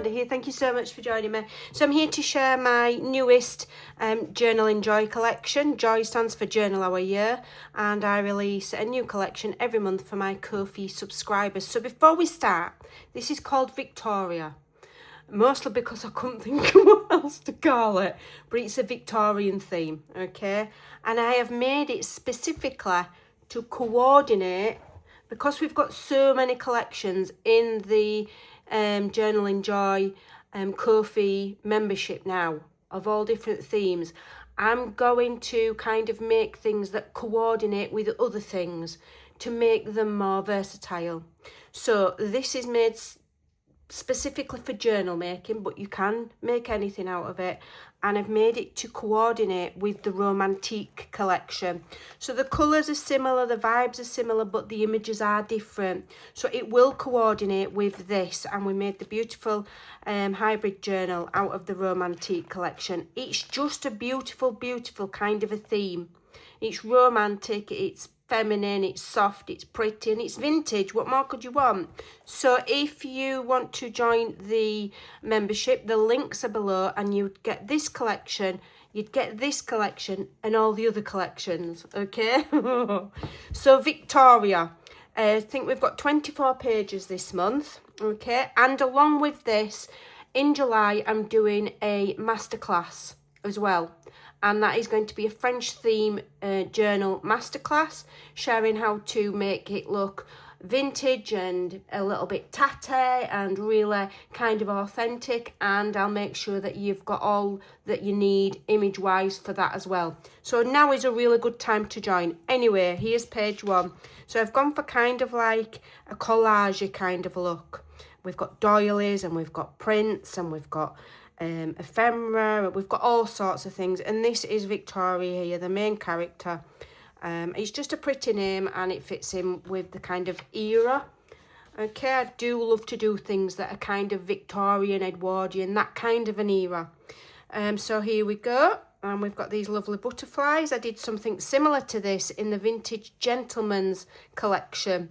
Amanda here. Thank you so much for joining me. So I'm here to share my newest Journal and Joy collection. Joy stands for Journal Our Year, and I release a new collection every month for my Ko-fi subscribers. So before we start, this is called Victoria, mostly because I couldn't think of what else to call it, but it's a Victorian theme, okay? And I have made it specifically to coordinate, because we've got so many collections in the Journal and Joy Ko-fi membership now of all different themes. I'm going to kind of make things that coordinate with other things to make them more versatile. So this is made specifically for journal making, but you can make anything out of it, and I've made it to coordinate with the Romantique collection. So the colours are similar, the vibes are similar, but the images are different, so it will coordinate with this. And we made the beautiful hybrid journal out of the Romantique collection. It's just a beautiful kind of a theme. It's romantic, it's feminine, it's soft, it's pretty, and it's vintage. What more could you want? So if you want to join the membership, the links are below, and you'd get this collection, you'd get this collection and all the other collections, okay? So Victoria, I think we've got 24 pages this month, okay? And along with this, in July I'm doing a masterclass as well, and that is going to be a French theme journal masterclass, sharing how to make it look vintage and a little bit tatty and really kind of authentic. And I'll make sure that you've got all that you need image wise for that as well. So now is a really good time to join. Anyway, here's page 1. So I've gone for kind of like a collage kind of look. We've got doilies and we've got prints and we've got ephemera, we've got all sorts of things, and this is Victoria here, the main character. It's just a pretty name and it fits in with the kind of era. Okay, I do love to do things that are kind of Victorian, Edwardian, that kind of an era. So here we go, and we've got these lovely butterflies. I did something similar to this in the Vintage Gentleman's collection.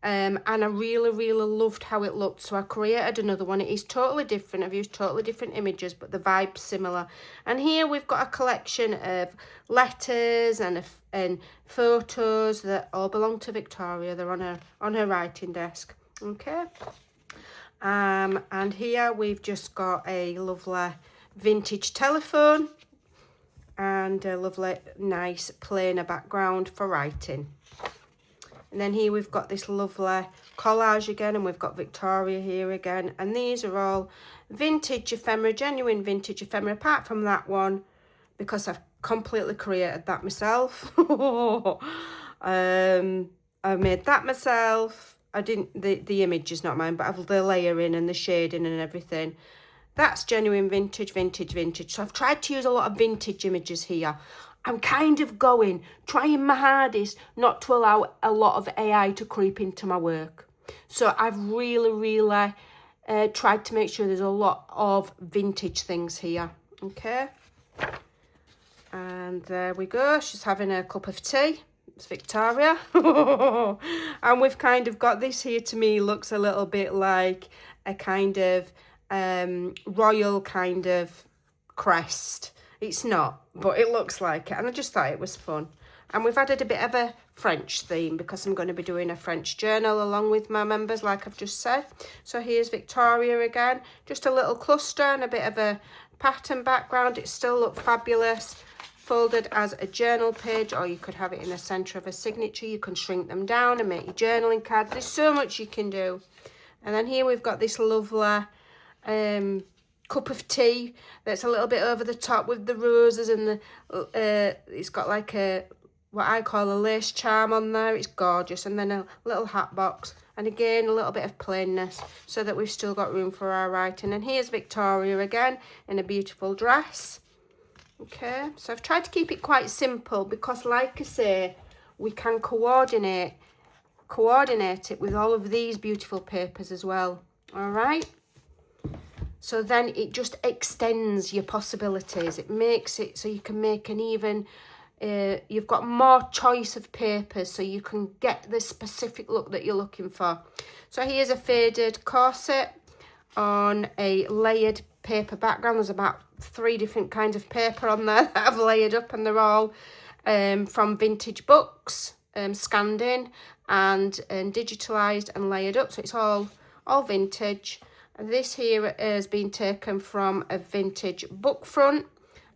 And I really loved how it looked, so I created another one. It is totally different. I've used totally different images, but the vibe's similar. And here we've got a collection of letters and photos that all belong to Victoria. They're on her writing desk, okay? And here we've just got a lovely vintage telephone and a lovely nice plainer background for writing. And then here we've got this lovely collage again, and we've got Victoria here again. And these are all vintage ephemera, genuine vintage ephemera, apart from that one, because I've completely created that myself. I made that myself. I didn't, the image is not mine, but I've the layering and the shading and everything. That's genuine vintage. So I've tried to use a lot of vintage images here. I'm kind of trying my hardest not to allow a lot of AI to creep into my work. So I've really tried to make sure there's a lot of vintage things here, okay? And there we go, she's having a cup of tea. It's Victoria. And we've kind of got this here, to me, looks a little bit like a kind of royal kind of crest. It's not, but it looks like it, and I just thought it was fun. And we've added a bit of a French theme because I'm going to be doing a French journal along with my members, like I've just said. So here's Victoria again, just a little cluster and a bit of a pattern background. It still looks fabulous, folded as a journal page, or you could have it in the centre of a signature. You can shrink them down and make your journaling cards. There's so much you can do. And then here we've got this lovely cup of tea that's a little bit over the top with the roses and the it's got like a what I call a lace charm on there. It's gorgeous. And then a little hat box, and again a little bit of plainness so that we've still got room for our writing. And here's Victoria again in a beautiful dress. Okay, so I've tried to keep it quite simple because, like I say, we can coordinate it with all of these beautiful papers as well. All right, so then it just extends your possibilities. It makes it so you can make an even you've got more choice of papers, so you can get the specific look that you're looking for. So here's a faded corset on a layered paper background. There's about 3 different kinds of paper on there that I've layered up, and they're all from vintage books, scanned in and digitalised and layered up. So it's all vintage. And this here has been taken from a vintage book front,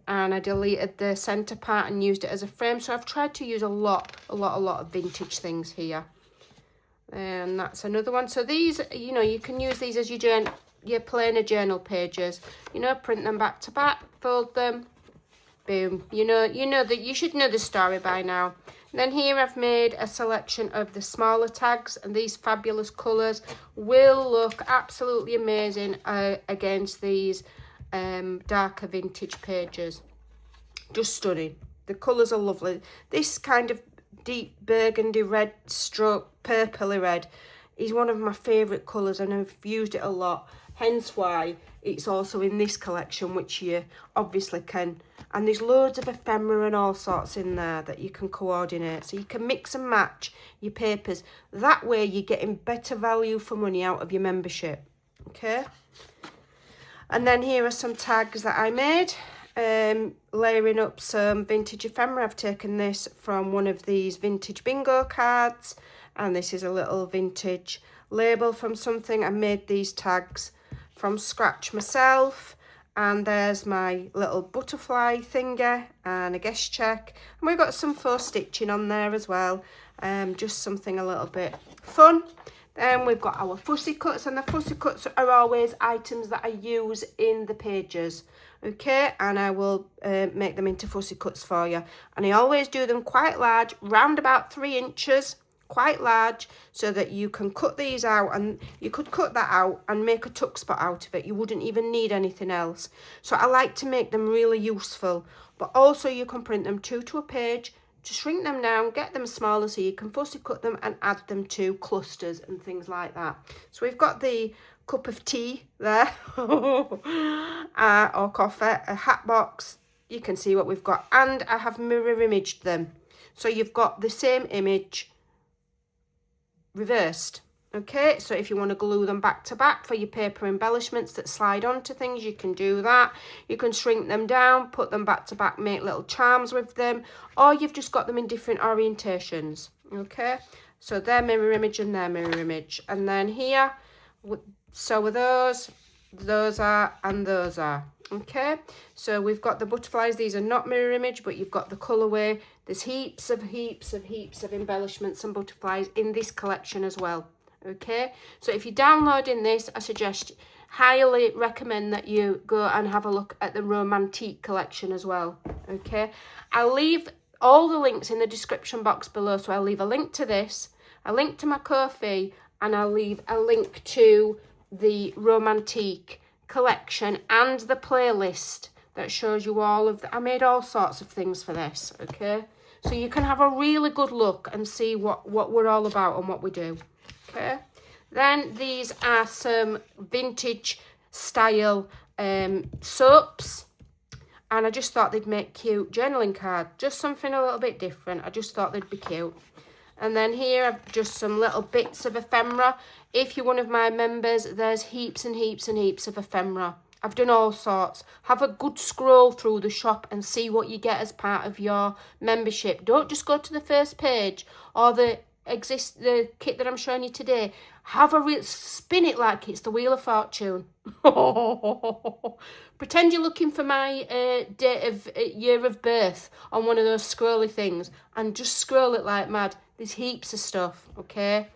and I deleted the centre part and used it as a frame. So I've tried to use a lot of vintage things here. And that's another one. So these, you know, you can use these as your plainer journal pages. You know, print them back to back, fold them, boom. You know that you should know the story by now. And then here I've made a selection of the smaller tags, and these fabulous colours will look absolutely amazing against these darker vintage pages. Just stunning. The colours are lovely. This kind of deep burgundy red stroke purpley red is one of my favourite colours, and I've used it a lot, hence why it's also in this collection, which you obviously can, and there's loads of ephemera and all sorts in there that you can coordinate, so you can mix and match your papers. That way you're getting better value for money out of your membership. Okay, and then here are some tags that I made, layering up some vintage ephemera. I've taken this from one of these vintage bingo cards, and this is a little vintage label from something. I made these tags from scratch myself, and there's my little butterfly thingy and a guest check, and we've got some faux stitching on there as well, just something a little bit fun. Then we've got our fussy cuts, and the fussy cuts are always items that I use in the pages, okay, and I will make them into fussy cuts for you, and I always do them quite large, round about 3 inches, quite large, so that you can cut these out, and you could cut that out and make a tuck spot out of it. You wouldn't even need anything else. So I like to make them really useful, but also you can print them 2 to a page, to shrink them down, get them smaller, so you can fussy cut them and add them to clusters and things like that. So we've got the cup of tea there or coffee, a hat box. You can see what we've got, and I have mirror imaged them, so you've got the same image reversed. Okay, so if you want to glue them back to back for your paper embellishments that slide onto things, you can do that. You can shrink them down, put them back to back, make little charms with them, or you've just got them in different orientations. Okay, so they're mirror image and they're mirror image. And then here, so with those are, and those are. Okay, so we've got the butterflies. These are not mirror image, but you've got the colourway. There's heaps of embellishments and butterflies in this collection as well. Okay, so if you're downloading this, I highly recommend that you go and have a look at the Romantique collection as well. Okay, I'll leave all the links in the description box below, so I'll leave a link to this, a link to my Ko-fi, and I'll leave a link to the Romantique collection and the playlist that shows you all of I made all sorts of things for this. Okay, so you can have a really good look and see what we're all about and what we do. Okay, then these are some vintage style soaps, and I just thought they'd make cute journaling card, just something a little bit different. I just thought they'd be cute. And then here I've just some little bits of ephemera. If you're one of my members, there's heaps and heaps and heaps of ephemera. I've done all sorts. Have a good scroll through the shop and see what you get as part of your membership. Don't just go to the first page or the kit that I'm showing you today. Have a spin it like it's the Wheel of Fortune. Pretend you're looking for my date of year of birth on one of those scrolly things, and just scroll it like mad. There's heaps of stuff. Okay,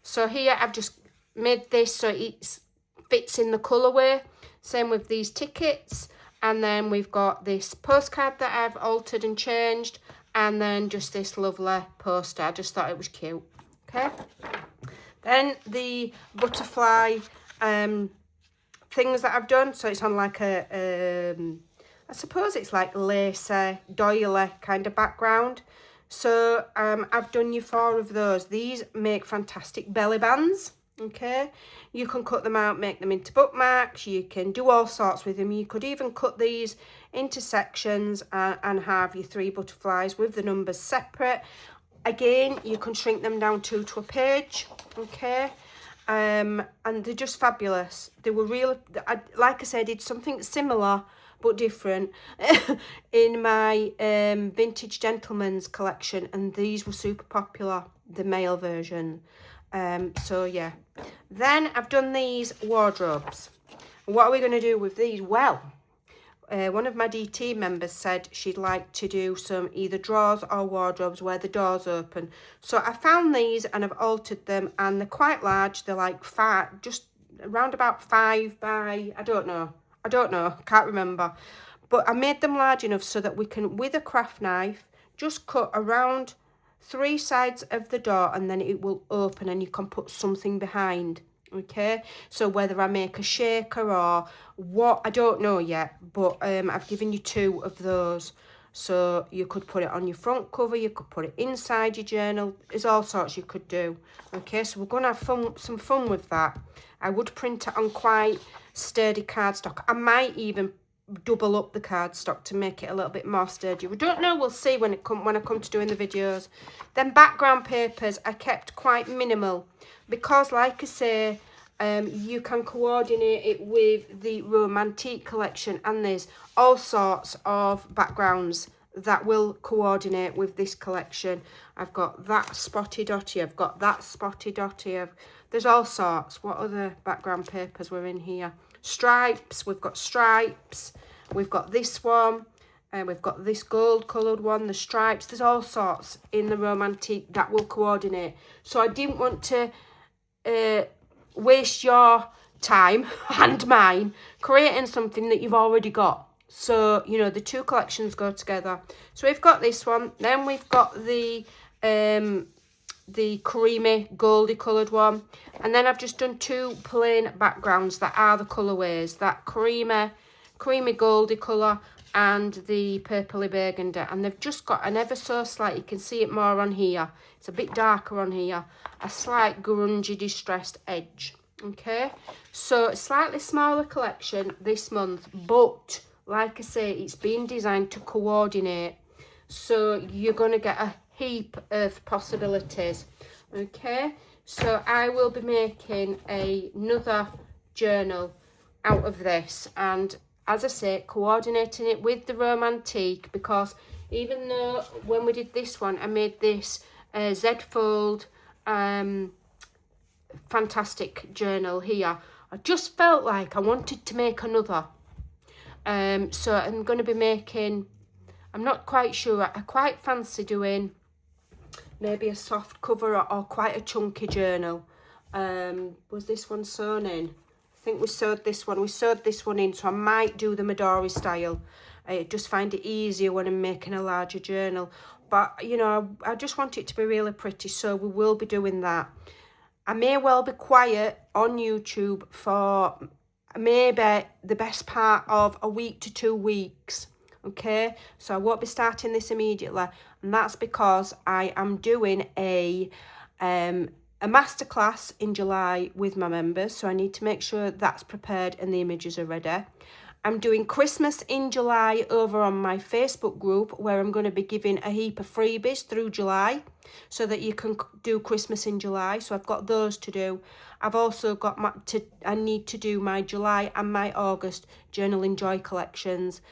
so here I've just made this so it fits in the colourway. Same with these tickets, and then we've got this postcard that I've altered and changed, and then just this lovely poster. I just thought it was cute. Okay, then the butterfly things that I've done, so it's on like a I suppose it's like lacy doily kind of background. So I've done you 4 of those. These make fantastic belly bands. Okay, you can cut them out, make them into bookmarks, you can do all sorts with them. You could even cut these into sections and have your 3 butterflies with the numbers separate. Again, you can shrink them down 2 to a page. Okay, and they're just fabulous. They were really, like I said, I did something similar but different in my vintage gentleman's collection, and these were super popular, the male version. So yeah, then I've done these wardrobes. What are we going to do with these? Well, one of my DT members said she'd like to do some either drawers or wardrobes where the doors open. So I found these and I've altered them, and they're quite large. They're like just around about 5 by, I don't know, can't remember. But I made them large enough so that we can, with a craft knife, just cut around 3 sides of the door, and then it will open and you can put something behind. Okay, so whether I make a shaker or what, I don't know yet, but I've given you 2 of those. So you could put it on your front cover, you could put it inside your journal. There's all sorts you could do. Okay, so we're going to have some fun with that. I would print it on quite sturdy cardstock. I might even double up the cardstock to make it a little bit more sturdy. We don't know, we'll see when I come to doing the videos. Then background papers I kept quite minimal, because like I say, you can coordinate it with the Romantique collection, and there's all sorts of backgrounds that will coordinate with this collection. I've got that spotty dotty, I've got that spotty dotty, there's all sorts. What other background papers were in here? Stripes, we've got stripes, we've got this one, and we've got this gold coloured one, the stripes. There's all sorts in the Romantique that will coordinate. So I didn't want to waste your time and mine creating something that you've already got. So, you know, the 2 collections go together. So we've got this one, then we've got the creamy goldy coloured one, and then I've just done 2 plain backgrounds that are the colourways, that creamy goldy colour and the purpley burgundy, and they've just got an ever so slight, you can see it more on here, it's a bit darker on here, a slight grungy distressed edge. Okay, so a slightly smaller collection this month, but like I say, it's been designed to coordinate, so you're going to get a heap of possibilities. Okay, so I will be making another journal out of this, and as I say, coordinating it with the Romantique, because even though when we did this one I made this Z-fold fantastic journal here, I just felt like I wanted to make another. So I'm going to be making, I'm not quite sure, I quite fancy doing maybe a soft cover or quite a chunky journal. Was this one sewn in? I think we sewed this one in, so I might do the Midori style. I just find it easier when I'm making a larger journal, but you know, I just want it to be really pretty, so we will be doing that. I may well be quiet on YouTube for maybe the best part of a week to 2 weeks. Okay, so I won't be starting this immediately, and that's because I am doing a masterclass in July with my members, so I need to make sure that's prepared and the images are ready. I'm doing Christmas in July over on my Facebook group, where I'm going to be giving a heap of freebies through July so that you can do Christmas in July. So I've got those to do. I've also got I need to do my July and my August Journal Enjoy collections,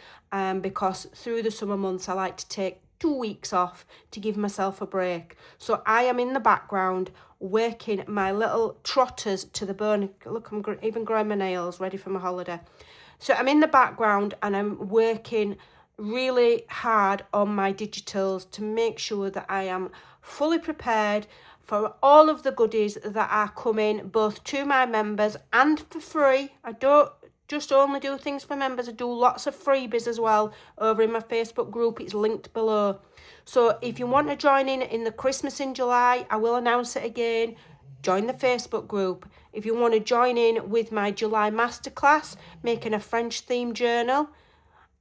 because through the summer months I like to take 2 weeks off to give myself a break. So I am in the background working my little trotters to the bone. Look, I'm even growing my nails ready for my holiday. So I'm in the background and I'm working really hard on my digitals to make sure that I am fully prepared for all of the goodies that are coming, both to my members and for free. I don't just only do things for members, I do lots of freebies as well over in my Facebook group. It's linked below. So if you want to join in the Christmas in July, I will announce it again. Join the Facebook group. If you want to join in with my July masterclass, making a French themed journal,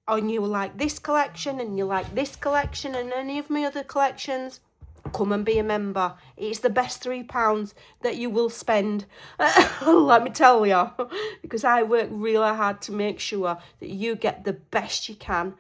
and you like this collection and you like this collection and any of my other collections, come and be a member. It's the best £3 that you will spend, let me tell you, because I work really hard to make sure that you get the best you can.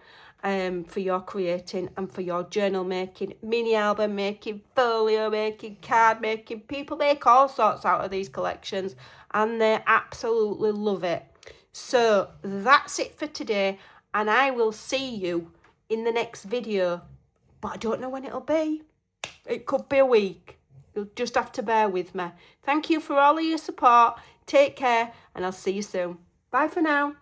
for your creating and for your journal making, mini album making, folio making, card making. People make all sorts out of these collections and they absolutely love it. So that's it for today, and I will see you in the next video, but I don't know when it'll be. It could be a week. You'll just have to bear with me. Thank you for all of your support. Take care, and I'll see you soon. Bye for now.